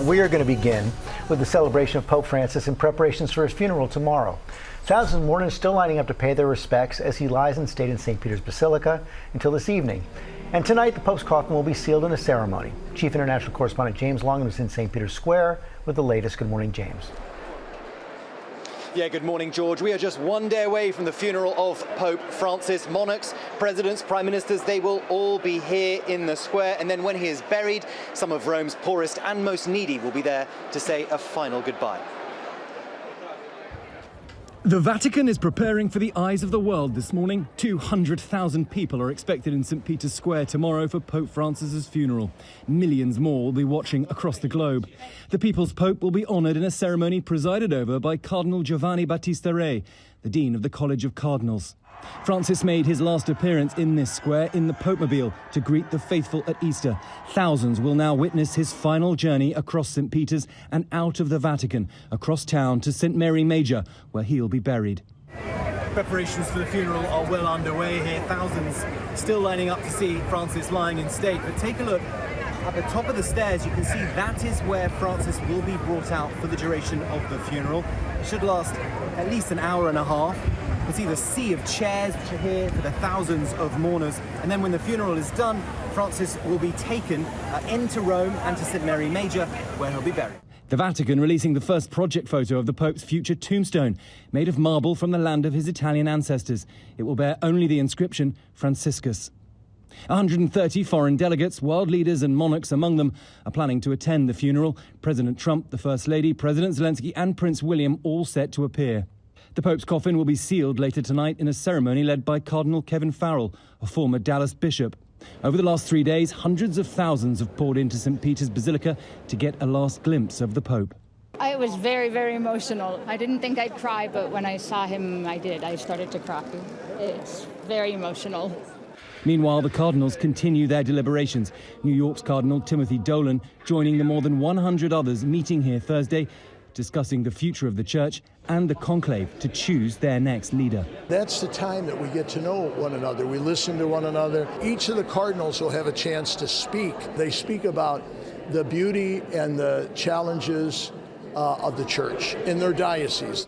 we are going to begin with the celebration of Pope Francis and preparations for his funeral tomorrow. Thousands of mourners still lining up to pay their respects as he lies in state in St. Peter's Basilica until this evening. And tonight, the Pope's coffin will be sealed in a ceremony. Chief International Correspondent James Longman is in St. Peter's Square with the latest. Good morning, James. Yeah, good morning, George. We are just one day away from the funeral of Pope Francis. Monarchs, presidents, prime ministers, they will all be here in the square. And then when he is buried, some of Rome's poorest and most needy will be there to say a final goodbye. The Vatican is preparing for the eyes of the world this morning. 200,000 people are expected in St. Peter's Square tomorrow for Pope Francis's funeral. Millions more will be watching across the globe. The People's Pope will be honoured in a ceremony presided over by Cardinal Giovanni Battista Re, the Dean of the College of Cardinals. Francis made his last appearance in this square in the Popemobile to greet the faithful at Easter. Thousands will now witness his final journey across St. Peter's and out of the Vatican, across town to St. Mary Major, where he'll be buried. Preparations for the funeral are well underway here. Thousands still lining up to see Francis lying in state. But take a look at the top of the stairs. You can see that is where Francis will be brought out for the duration of the funeral. It should last at least an hour and a half. You can see the sea of chairs which are here for the thousands of mourners. And then when the funeral is done, Francis will be taken into Rome and to St. Mary Major, where he'll be buried. The Vatican releasing the first project photo of the Pope's future tombstone, made of marble from the land of his Italian ancestors. It will bear only the inscription, Franciscus. 130 foreign delegates, world leaders and monarchs among them, are planning to attend the funeral. President Trump, the First Lady, President Zelensky and Prince William all set to appear. The Pope's coffin will be sealed later tonight in a ceremony led by Cardinal Kevin Farrell, a former Dallas bishop. Over the last 3 days, hundreds of thousands have poured into St. Peter's Basilica to get a last glimpse of the Pope. It was very, very emotional. I didn't think I'd cry, but when I saw him, I did. I started to cry. It's very emotional. Meanwhile, the cardinals continue their deliberations. New York's Cardinal Timothy Dolan joining the more than 100 others meeting here Thursday, discussing the future of the church and the conclave to choose their next leader. That's the time that we get to know one another. We listen to one another. Each of the cardinals will have a chance to speak. They speak about the beauty and the challenges of the church in their diocese.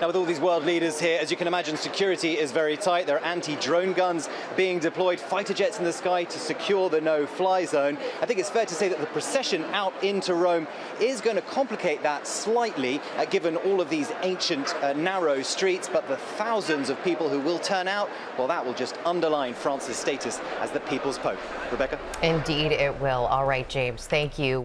Now, with all these world leaders here, as you can imagine, security is very tight. There are anti-drone guns being deployed, fighter jets in the sky to secure the no-fly zone. I think it's fair to say that the procession out into Rome is going to complicate that slightly, given all of these ancient, narrow streets. But the thousands of people who will turn out, well, that will just underline Francis' status as the People's Pope. Rebecca? Indeed, it will. All right, James, thank you.